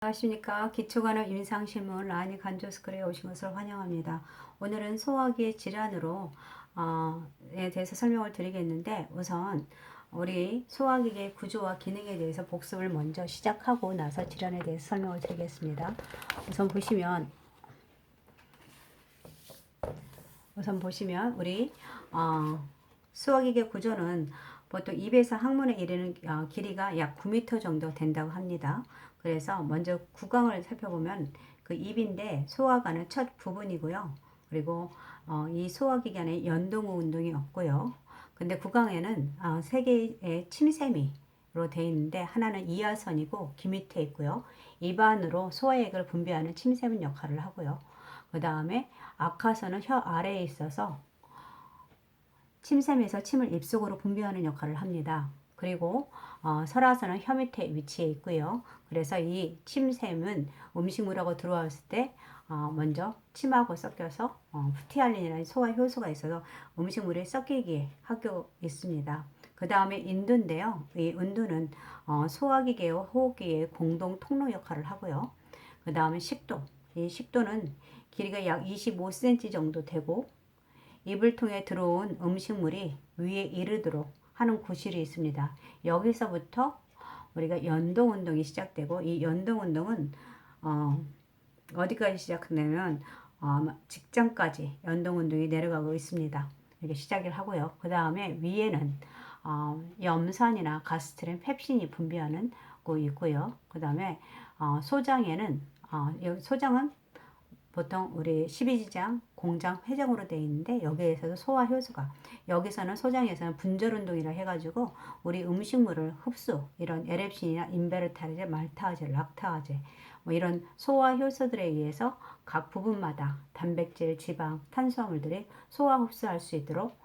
안녕하십니까. 기초간호 임상실문 라니 간조스쿨에 오신 것을 환영합니다. 오늘은 소화기의 질환으로 에 대해서 설명을 드리겠는데, 우선 우리 소화기의 구조와 기능에 대해서 복습을 먼저 시작하고 나서 질환에 대해서 설명을 드리겠습니다. 우선 보시면 우리 소화기의 구조는 보통 입에서 항문에 이르는 길이가 약 9m 정도 된다고 합니다. 그래서 먼저 구강을 살펴보면 그 입인데 소화관은 첫 부분이고요. 그리고 이 소화기관에 연동후 운동이 없고요. 근데 구강에는 세 개의 침샘이로 되어 있는데, 하나는 이하선이고 귀 밑에 있고요. 입 안으로 소화액을 분비하는 침샘은 역할을 하고요. 그 다음에 악하선은 혀 아래에 있어서 침샘에서 침을 입속으로 분비하는 역할을 합니다. 그리고 설하선은 혀 밑에 위치해 있고요. 그래서 이 침샘은 음식물하고 들어왔을 때 먼저 침하고 섞여서 프티알린이라는 소화 효소가 있어서 음식물이 섞이게 하고 있습니다. 그 다음에 인두인데요. 이 인두는 소화기계와 호흡기의 공동 통로 역할을 하고요. 그 다음에 식도. 이 식도는 길이가 약 25cm 정도 되고, 입을 통해 들어온 음식물이 위에 이르도록 하는 구실이 있습니다. 여기서부터 우리가 연동 운동이 시작되고, 이 연동 운동은 어디까지 시작되냐면 직장까지 연동 운동이 내려가고 있습니다. 이렇게 시작을 하고요. 그 다음에 위에는 염산이나 가스트린, 펩신이 분비하는 곳이 있고요. 그 다음에 소장에는 소장은 보통 우리 12지장, 공장, 회장으로 되어 있는데, 여기에서도 소화 효소가, 여기서는 소장에서는 분절 운동이라 해가지고 우리 음식물을 흡수, 이런 에렙신이나 인베르타제, 말타제, 락타제 뭐 이런 소화 효소들에 의해서 각 부분마다 단백질, 지방, 탄수화물들이 소화 흡수할 수 있도록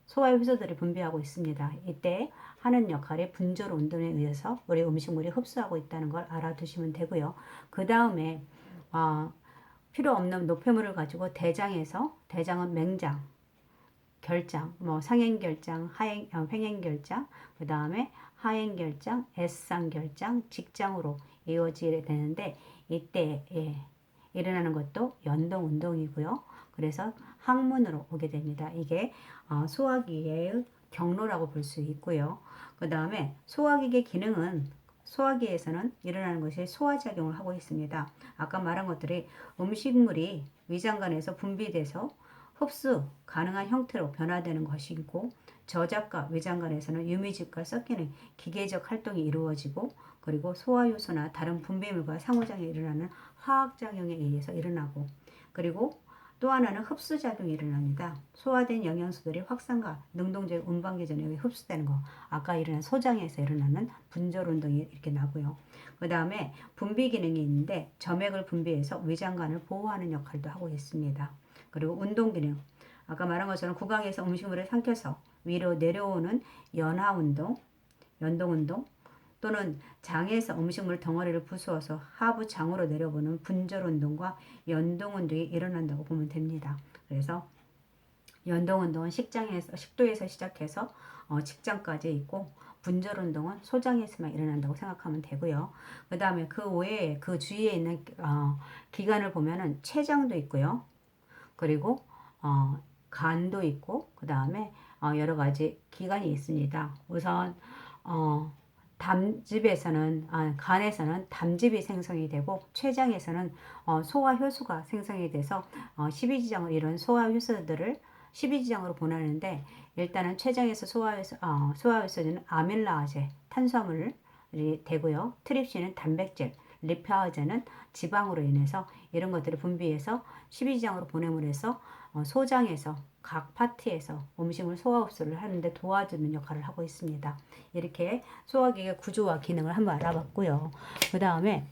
소화 효소들을 분비하고 있습니다. 이때 하는 역할이 분절 운동에 의해서 우리 음식물이 흡수하고 있다는 걸 알아두시면 되고요. 그 다음에 필요 없는 노폐물을 가지고 대장은 맹장, 결장, 뭐 상행결장, 횡행결장, 그 다음에 하행결장, S상결장, 직장으로 이어지게 되는데, 이때 일어나는 것도 연동 운동이고요. 그래서 항문으로 오게 됩니다. 이게 소화기의 경로라고 볼 수 있고요. 그 다음에 소화기의 기능은, 소화기에서는 일어나는 것이 소화작용을 하고 있습니다. 아까 말한 것들이 음식물이 위장관에서 분비돼서 흡수 가능한 형태로 변화되는 것이고, 저작과 위장관에서는 유미즙과 섞이는 기계적 활동이 이루어지고, 그리고 소화효소나 다른 분비물과 상호작용이 일어나는 화학작용에 의해서 일어나고, 그리고 또 하나는 흡수작용이 일어납니다. 소화된 영양소들이 확산과 능동적 운반기전에 흡수되는 거, 아까 일어난 소장에서 일어나는 분절운동이 이렇게 나고요. 그 다음에 분비 기능이 있는데, 점액을 분비해서 위장관을 보호하는 역할도 하고 있습니다. 그리고 운동 기능, 아까 말한 것처럼 구강에서 음식물을 삼켜서 위로 내려오는 연하운동, 연동운동, 또는 장에서 음식물 덩어리를 부수어서 하부 장으로 내려보는 분절운동과 연동운동이 일어난다고 보면 됩니다. 그래서 연동운동은 식도에서 시작해서 직장까지 있고, 분절운동은 소장에서만 일어난다고 생각하면 되고요. 그 다음에 그 외에 그 주위에 있는 기관을 보면은 췌장도 있고요. 그리고 간도 있고, 그 다음에 여러 가지 기관이 있습니다. 우선 간에서는 담즙이 생성이 되고, 췌장에서는 소화 효소가 생성이 돼서 12지장을 이룬 소화 효소들을 12지장으로 보내는데, 일단은 췌장에서 소화 효소는 아밀라제, 탄수화물이 되고요. 트립신은 단백질, 리파제는 지방으로 인해서 이런 것들을 분비해서 12지장으로 보냄으로 해서 소장에서 각 파트에서 음식물 소화 흡수를 하는데 도와주는 역할을 하고 있습니다. 이렇게 소화기의 구조와 기능을 한번 알아봤고요. 그 다음에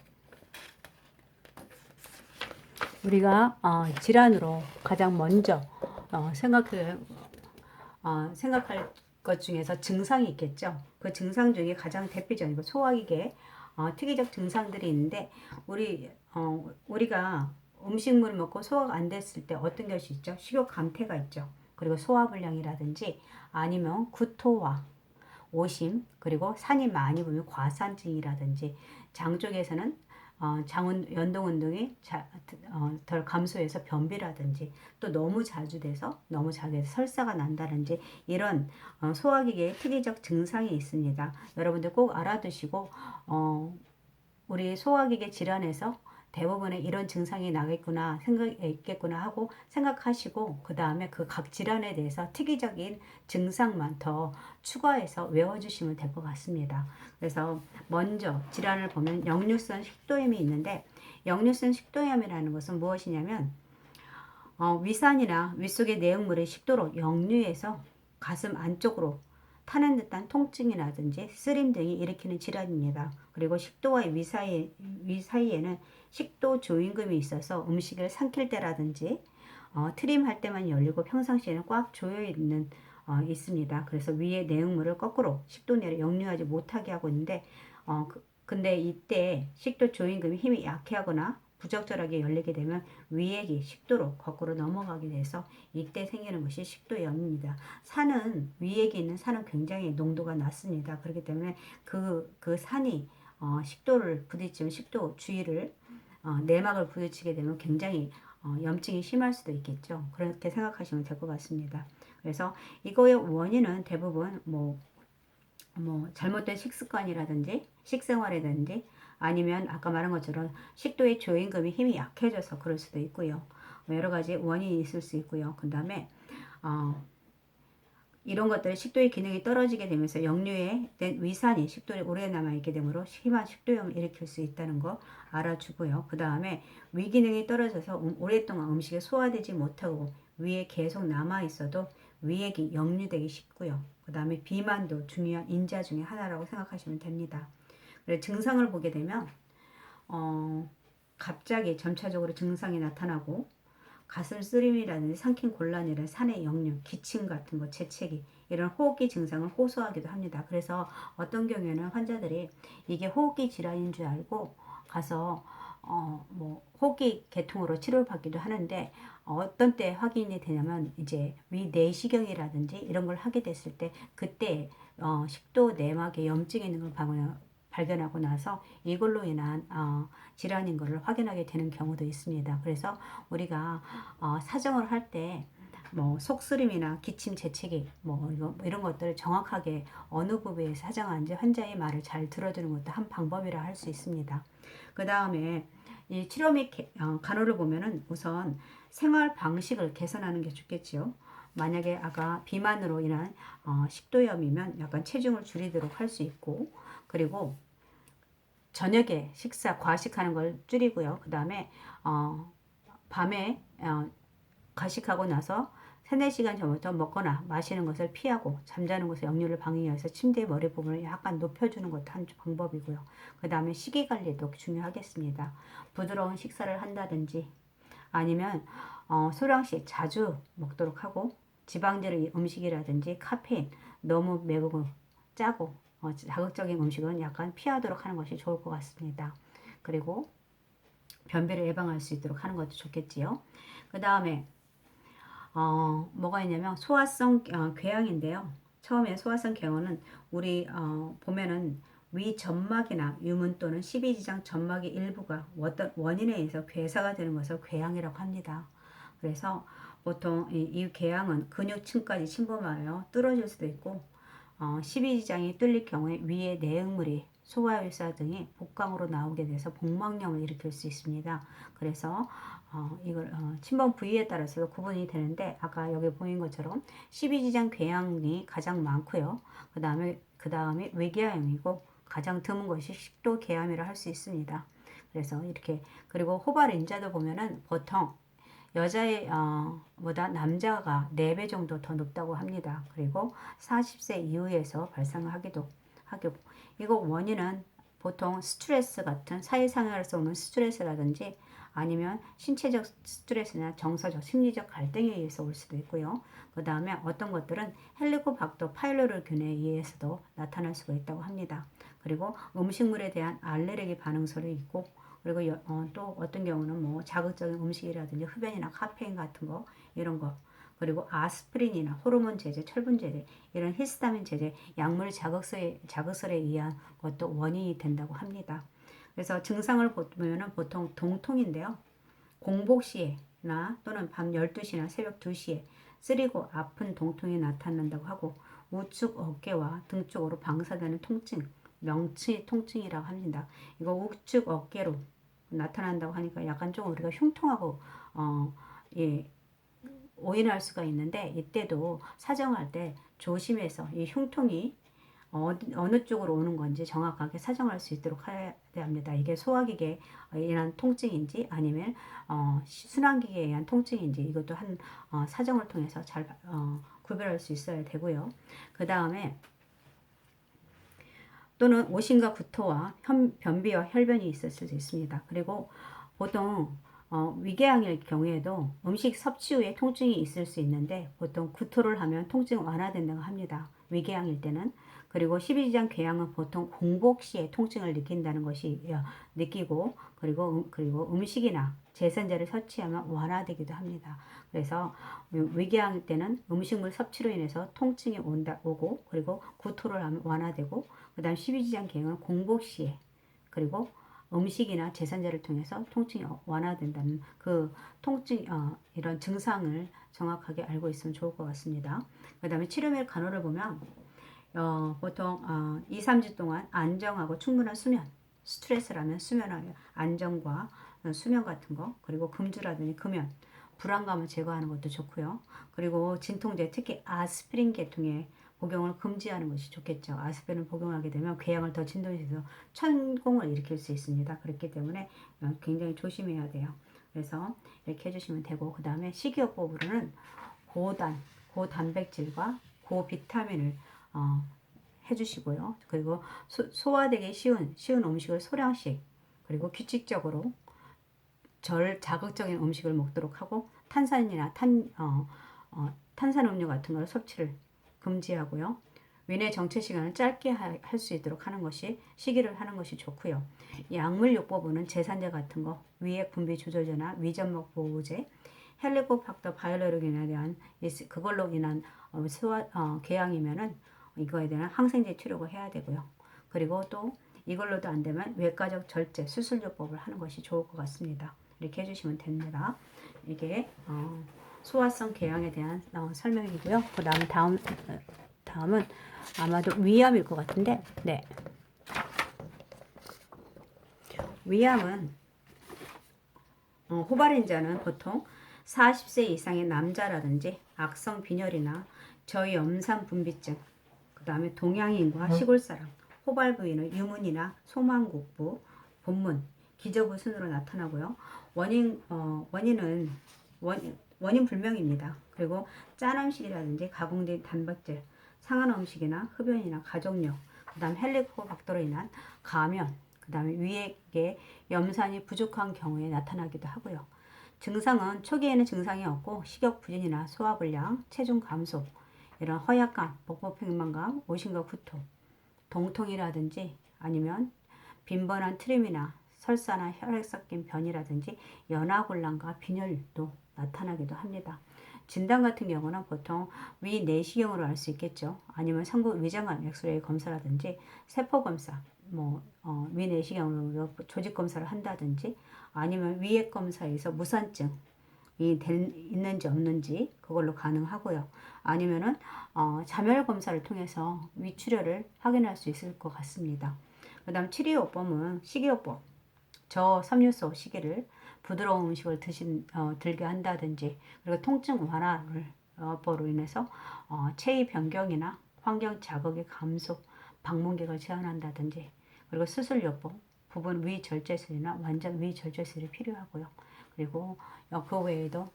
우리가 질환으로 가장 먼저 생각할 것 중에서 증상이 있겠죠. 그 증상 중에 가장 대표적인 소화기계 특이적 증상들이 있는데, 우리가 음식물을 먹고 소화가 안 됐을 때 어떤 것이 있죠? 식욕 감퇴가 있죠. 그리고 소화불량이라든지 아니면 구토와 오심, 그리고 산이 많이 보면 과산증이라든지, 장 쪽에서는 연동 운동이 덜 감소해서 변비라든지, 또 너무 자주 돼서 설사가 난다든지, 이런 소화기계의 특이적 증상이 있습니다. 여러분들 꼭 알아두시고, 우리 소화기계 질환에서 대부분의 이런 증상이 나겠구나, 있겠구나 하고 생각하시고, 그 다음에 그 각 질환에 대해서 특이적인 증상만 더 추가해서 외워주시면 될 것 같습니다. 그래서 먼저 질환을 보면 역류성 식도염이 있는데, 역류성 식도염이라는 것은 무엇이냐면, 위산이나 윗속의 내용물이 식도로 역류해서 가슴 안쪽으로 타는 듯한 통증이라든지 쓰림 등이 일으키는 질환입니다. 그리고 식도와 위 사이에는 식도 조임금이 있어서 음식을 삼킬 때라든지 트림할 때만 열리고 평상시에는 꽉 조여 있는 있습니다. 그래서 위의 내용물을 거꾸로 식도 내로 역류하지 못하게 하고 있는데, 근데 이때 식도 조임금이 힘이 약하거나 부적절하게 열리게 되면 위액이 식도로 거꾸로 넘어가게 돼서 이때 생기는 것이 식도염입니다. 위액이 있는 산은 굉장히 농도가 낮습니다. 그렇기 때문에 그 산이 식도를 부딪히면 식도 주위를 내막을 부딪히게 되면 굉장히 염증이 심할 수도 있겠죠. 그렇게 생각하시면 될 것 같습니다. 그래서 이거의 원인은 대부분 잘못된 식습관이라든지 식생활이라든지, 아니면 아까 말한 것처럼 식도의 조임금이 힘이 약해져서 그럴 수도 있고요. 여러 가지 원인이 있을 수 있고요. 그 다음에 이런 것들은 식도의 기능이 떨어지게 되면서 역류된 위산이 식도에 오래 남아있게 되므로 심한 식도염을 일으킬 수 있다는 거 알아주고요. 그 다음에 위 기능이 떨어져서 오랫동안 음식이 소화되지 못하고 위에 계속 남아있어도 위액이 역류되기 쉽고요. 그 다음에 비만도 중요한 인자 중에 하나라고 생각하시면 됩니다. 그래서 증상을 보게 되면 갑자기 점차적으로 증상이 나타나고, 가슴 쓰림이라든지 삼킨 곤란이라든지 산의 역류, 기침 같은 거, 재채기, 이런 호흡기 증상을 호소하기도 합니다. 그래서 어떤 경우에는 환자들이 이게 호흡기 질환인 줄 알고 가서 호흡기 계통으로 치료를 받기도 하는데, 어떤 때 확인이 되냐면 이제 위 내시경이라든지 이런 걸 하게 됐을 때, 그때 식도 내막에 염증이 있는 걸 발견하고 나서 이걸로 인한 질환인 것을 확인하게 되는 경우도 있습니다. 그래서 우리가 사정을 할 때 속쓰림이나 기침, 재채기 이런 것들을 정확하게 어느 부위에 사정하는지 환자의 말을 잘 들어주는 것도 한 방법이라 할 수 있습니다. 그 다음에 이 치료 및 간호를 보면은 우선 생활 방식을 개선하는 게 좋겠지요. 만약에 아까 비만으로 인한 식도염이면 약간 체중을 줄이도록 할 수 있고, 그리고 저녁에 과식하는 걸 줄이고요. 그 다음에 밤에 과식하고 나서 3-4시간 전부터 먹거나 마시는 것을 피하고 잠자는 것에 역류를 방해해서 침대의 머리 부분을 약간 높여주는 것도 한 방법이고요. 그 다음에 식이 관리도 중요하겠습니다. 부드러운 식사를 한다든지, 아니면 소량씩 자주 먹도록 하고, 지방질 음식이라든지 카페인, 너무 매우고 짜고 자극적인 음식은 약간 피하도록 하는 것이 좋을 것 같습니다. 그리고 변비를 예방할 수 있도록 하는 것도 좋겠지요. 그 다음에 뭐가 있냐면 소화성 궤양인데요. 처음에 소화성 궤양은 우리 보면은 위 점막이나 유문 또는 십이지장 점막의 일부가 어떤 원인에 의해서 괴사가 되는 것을 궤양이라고 합니다. 그래서 보통 이 궤양은 근육층까지 침범하여 뚫어질 수도 있고, 십이지장이 뚫릴 경우에 위의 내용물이 소화율사 등이 복강으로 나오게 돼서 복막염을 일으킬 수 있습니다. 그래서 이걸 침범 부위에 따라서 구분이 되는데, 아까 여기 보인 것처럼 십이지장 궤양이 가장 많고요. 그 다음에 외궤양이고, 가장 드문 것이 식도궤양이라 할 수 있습니다. 그래서 이렇게, 그리고 호발인자도 보면은 보통 여자의 보다 남자가 4배 정도 더 높다고 합니다. 그리고 40세 이후에서 발생하기도 하고, 이거 원인은 보통 스트레스 같은 사회생활에서 오는 스트레스라든지, 아니면 신체적 스트레스나 정서적 심리적 갈등에 의해서 올 수도 있고요. 그 다음에 어떤 것들은 헬리코박터 파일로르균에 의해서도 나타날 수가 있다고 합니다. 그리고 음식물에 대한 알레르기 반응설이 있고, 그리고 또 어떤 경우는 자극적인 음식이라든지 흡연이나 카페인 같은 거, 이런 거, 그리고 아스피린이나 호르몬 제제, 철분 제제, 이런 히스타민 제제, 약물 자극설에 의한 것도 원인이 된다고 합니다. 그래서 증상을 보면은 보통 동통인데요. 공복 시에나 또는 밤 12시나 새벽 2시에 쓰리고 아픈 동통이 나타난다고 하고, 우측 어깨와 등 쪽으로 방사되는 통증, 명치 통증이라고 합니다. 이거 우측 어깨로 나타난다고 하니까 약간 좀 우리가 흉통하고 예, 오인할 수가 있는데, 이때도 사정할 때 조심해서 이 흉통이 어느 쪽으로 오는 건지 정확하게 사정할 수 있도록 해야 합니다. 이게 소화기계에 의한 통증인지 아니면 순환기계에 의한 통증인지, 이것도 한 사정을 통해서 잘 구별할 수 있어야 되고요. 그 다음에 또는 오심과 구토와 변비와 혈변이 있을 수도 있습니다. 그리고 보통 위궤양일 경우에도 음식 섭취 후에 통증이 있을 수 있는데, 보통 구토를 하면 통증 완화된다고 합니다. 위궤양일 때는. 그리고 십이지장 궤양은 보통 공복 시에 통증을 느낀다는 것이 느끼고, 그리고 음식이나 제선제를 섭취하면 완화되기도 합니다. 그래서 위궤양 때는 음식물 섭취로 인해서 통증이 오고, 그리고 구토를 하면 완화되고, 그 다음 십이지장 궤양은 공복 시에, 그리고 음식이나 제선제를 통해서 통증이 완화된다는 그 이런 증상을 정확하게 알고 있으면 좋을 것 같습니다. 그 다음에 치료및 간호를 보면 보통 2, 3주 동안 안정하고 충분한 수면, 스트레스라면 수면 안정과 수면 같은 거, 그리고 금주라든지 금연, 불안감을 제거하는 것도 좋고요. 그리고 진통제, 특히 아스피린 계통의 복용을 금지하는 것이 좋겠죠. 아스피린을 복용하게 되면 궤양을 더 진동시켜서 천공을 일으킬 수 있습니다. 그렇기 때문에 굉장히 조심해야 돼요. 그래서 이렇게 해주시면 되고, 그 다음에 식이요법으로는 고단백질과 고비타민을 해주시고요. 그리고 소화되기 쉬운 음식을 소량씩, 그리고 규칙적으로 자극적인 음식을 먹도록 하고, 탄산이나 탄산음료 같은 걸 섭취를 금지하고요. 위내 정체 시간을 짧게 할 수 있도록 하는 것이, 시기를 하는 것이 좋고요. 약물요법은 제산제 같은 거, 위액 분비 조절제나 위점막 보호제, 헬리코박터 바이러루긴에 대한 그걸로 인한 궤양이면은 이거에 대한 항생제 치료를 해야 되고요. 그리고 또 이걸로도 안 되면 외과적 절제 수술요법을 하는 것이 좋을 것 같습니다. 이렇게 해주시면 됩니다. 이게 소화성 궤양에 대한 설명이고요. 그 다음은 아마도 위암일 것 같은데, 네. 위암은 호발인자는 보통 40세 이상의 남자라든지 악성 빈혈이나 저염산 분비증, 그 다음에 동양인과 시골사람, 호발 부위는 유문이나 소망국부, 본문, 기저부 순으로 나타나고요. 원인은 원인 불명입니다. 그리고 짠 음식이라든지 가공된 단백질, 상한 음식이나 흡연이나 가족력, 그 다음 헬리코박터로 인한 감염, 그 다음에 위액에 염산이 부족한 경우에 나타나기도 하고요. 증상은 초기에는 증상이 없고 식욕 부진이나 소화불량, 체중 감소, 이런 허약감, 복부팽만감, 오심과 구토, 동통이라든지 아니면 빈번한 트림이나 설사나 혈액 섞인 변이라든지 연화곤란과 빈혈도 나타나기도 합니다. 진단 같은 경우는 보통 위 내시경으로 알 수 있겠죠. 아니면 상부 위장관 엑스레이 검사라든지 세포 검사, 위 내시경으로 조직 검사를 한다든지, 아니면 위액 검사에서 무산증이 있는지 없는지 그걸로 가능하고요. 아니면은 자멸 검사를 통해서 위출혈을 확인할 수 있을 것 같습니다. 그다음 치료요법은 식이요법, 저섬유소 시기를 부드러운 음식을 들게 한다든지, 그리고 통증 완화를 로 인해서 체위 변경이나 환경 자극의 감소, 방문객을 제한한다든지, 그리고 수술요법, 부분 위절제술이나 완전 위절제술이 필요하고요. 그리고 그 외에도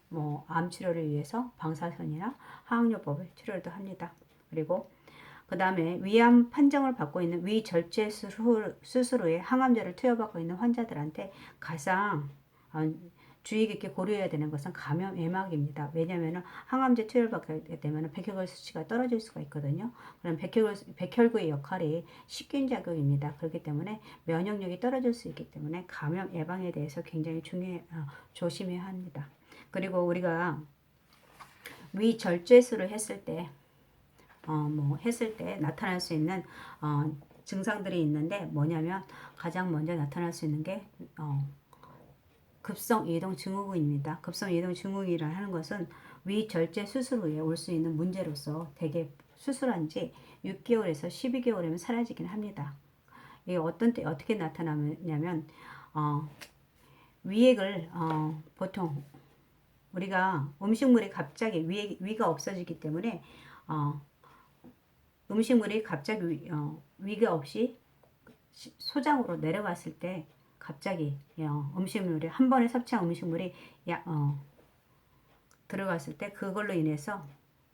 암 치료를 위해서 방사선이나 화학요법을 치료도 합니다. 그리고 그 다음에 위암 판정을 받고 있는 위절제 수술 후에 항암제를 투여받고 있는 환자들한테 가장 주의 깊게 고려해야 되는 것은 감염 예방입니다. 왜냐하면 항암제 투여를 받게 되면 백혈구 수치가 떨어질 수가 있거든요. 그럼 백혈구의 역할이 식균 자극입니다. 그렇기 때문에 면역력이 떨어질 수 있기 때문에 감염 예방에 대해서 굉장히 조심해야 합니다. 그리고 우리가 위절제술을 했을 때 했을 때 나타날 수 있는 증상들이 있는데 뭐냐면 가장 먼저 나타날 수 있는 게 급성 이동 증후군입니다. 급성 이동 증후군이라 하는 것은 위절제 수술 후에 올 수 있는 문제로서 대개 수술한 지 6개월에서 12개월이면 사라지긴 합니다. 이게 어떤 때 어떻게 나타나냐면 위액을 보통 우리가 음식물이 갑자기 위가 없어지기 때문에 음식물이 갑자기 위가 없이 소장으로 내려갔을 때 갑자기 음식물이 한 번에 섭취한 음식물이 들어갔을 때 그걸로 인해서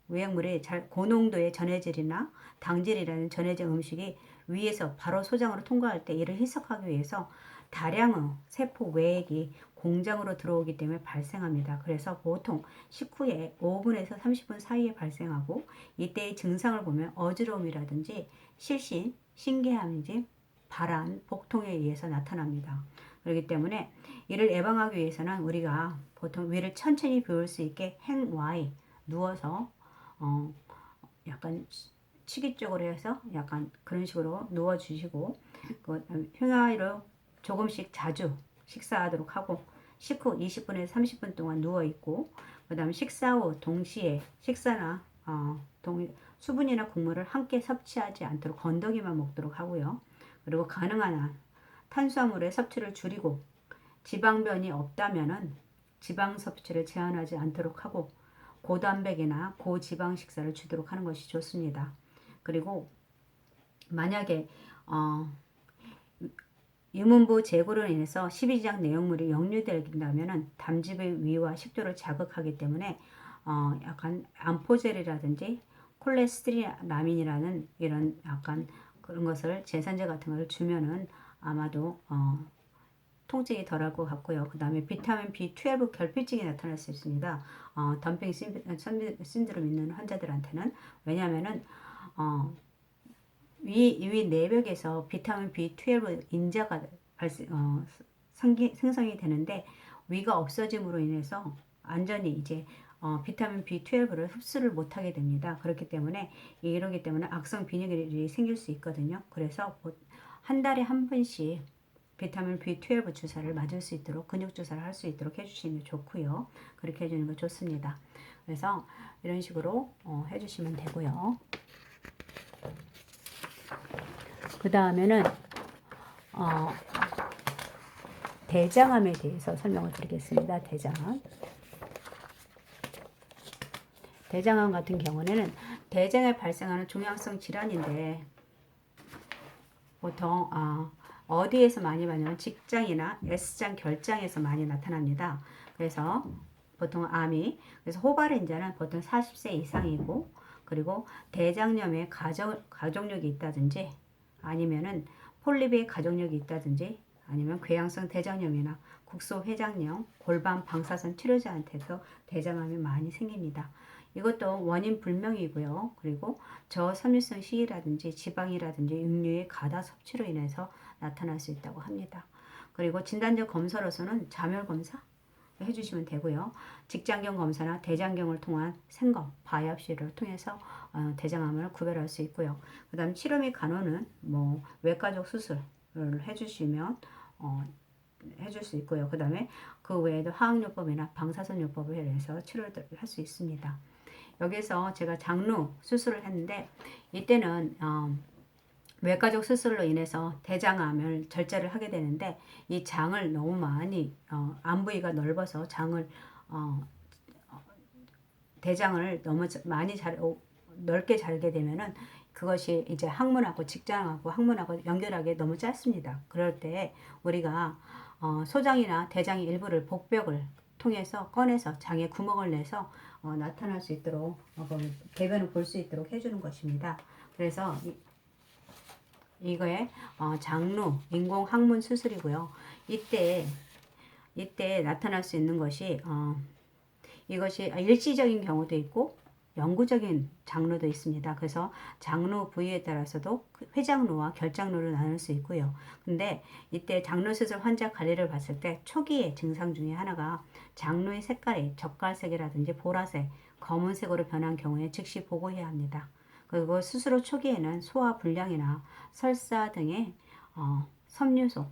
외액물이 고농도의 전해질이나 당질이라는 전해질 음식이 위에서 바로 소장으로 통과할 때 이를 희석하기 위해서 다량의 세포 외액이 공장으로 들어오기 때문에 발생합니다. 그래서 보통 식후에 5분에서 30분 사이에 발생하고 이때의 증상을 보면 어지러움이라든지 실신, 신개함인지 발한, 복통에 의해서 나타납니다. 그렇기 때문에 이를 예방하기 위해서는 우리가 보통 위를 천천히 비울 수 있게 행와이 누워서 약간 치기 쪽으로 해서 약간 그런 식으로 누워 주시고 흉아이로 조금씩 자주 식사하도록 하고 식후 20분에서 30분 동안 누워 있고 그다음 식사 후 동시에 식사나 수분이나 국물을 함께 섭취하지 않도록 건더기만 먹도록 하고요. 그리고 가능한 한 탄수화물의 섭취를 줄이고 지방변이 없다면은 지방 섭취를 제한하지 않도록 하고 고단백이나 고지방 식사를 주도록 하는 것이 좋습니다. 그리고 만약에 유문부 제고로 인해서 십이지장 내용물이 역류된다면 담즙의 위와 식도를 자극하기 때문에 약간 암포젤이라든지 콜레스테린라민이라는 이런 약간 그런 것을 제산제 같은 걸 주면은 아마도 통증이 덜할 것 같고요. 그 다음에 비타민 B12 결핍증이 나타날 수 있습니다. 덤핑 신드롬 있는 환자들한테는 왜냐하면은 위 내벽에서 비타민 B12 인자가 생성이 되는데 위가 없어짐으로 인해서 완전히 이제 비타민 B12를 흡수를 못하게 됩니다. 그렇기 때문에 이러기 때문에 악성 빈혈이 생길 수 있거든요. 그래서 한 달에 한 번씩 비타민 B12 주사를 맞을 수 있도록 근육 주사를 할 수 있도록 해주시면 좋고요. 그렇게 해주는 거 좋습니다. 그래서 이런 식으로 해주시면 되고요. 그 다음에는 대장암에 대해서 설명을 드리겠습니다. 대장암 같은 경우에는 대장에 발생하는 종양성 질환인데 보통 어디에서 많이 나냐면 직장이나 S장 결장에서 많이 나타납니다. 그래서 보통 암이 그래서 호발인자는 보통 40세 이상이고 그리고 대장염에 가족력이 있다든지 아니면은 폴립의 가족력이 있다든지 아니면 궤양성 대장염이나 국소회장염, 골반 방사선 치료자한테서 대장암이 많이 생깁니다. 이것도 원인 불명이고요. 그리고 저섬유성 식이라든지 지방이라든지 육류의 과다 섭취로 인해서 나타날 수 있다고 합니다. 그리고 진단적 검사로서는 자멸 검사 해주시면 되고요. 직장경 검사나 대장경을 통한 생검, 바이옵시를 통해서 대장암을 구별할 수 있고요. 그 다음 치료 및 간호는 외과적 수술을 해주시면 해줄 수 있고요. 그 다음에 그 외에도 화학요법이나 방사선요법을 해서 치료를 할 수 있습니다. 여기서 제가 장루 수술을 했는데 이때는 외과적 수술로 인해서 대장암을 절제를 하게 되는데 이 장을 너무 많이 암 부위가 넓어서 대장을 너무 많이 넓게 자르게 되면은 그것이 이제 항문하고 직장하고 항문하고 연결하기 너무 짧습니다. 그럴 때 우리가 소장이나 대장의 일부를 복벽을 통해서 꺼내서 장에 구멍을 내서 나타날 수 있도록 배변을 볼 수 있도록 해주는 것입니다. 그래서 이거에 장루 인공 항문 수술이고요. 이때 나타날 수 있는 것이 이것이 일시적인 경우도 있고 영구적인 장루도 있습니다. 그래서 장루 부위에 따라서도 회장루와 결장루를 나눌 수 있고요. 근데 이때 장루 수술 환자 관리를 봤을 때 초기의 증상 중에 하나가 장루의 색깔이 젓갈색이라든지 보라색, 검은색으로 변한 경우에 즉시 보고해야 합니다. 그리고 수술 초기에는 소화 불량이나 설사 등의 섬유소,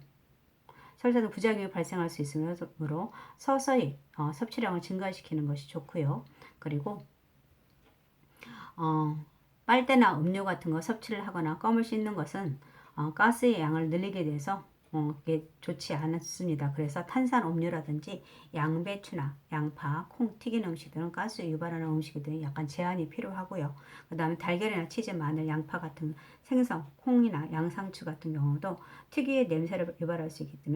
설사 등 부작용이 발생할 수 있으므로 서서히 섭취량을 증가시키는 것이 좋고요. 그리고 빨대나 음료 같은 거 섭취를 하거나 껌을 씹는 것은 가스의 양을 늘리게 돼서 그게 좋지 않습니다. 그래서 탄산 음료라든지 양배추나 양파, 콩 튀긴 음식들은 가스 유발하는 음식들은 약간 제한이 필요하고요. 그 다음에 달걀이나 치즈, 마늘, 양파 같은 생선, 콩이나 양상추 같은 경우도 특유의 냄새를 유발할 수 있기 때문에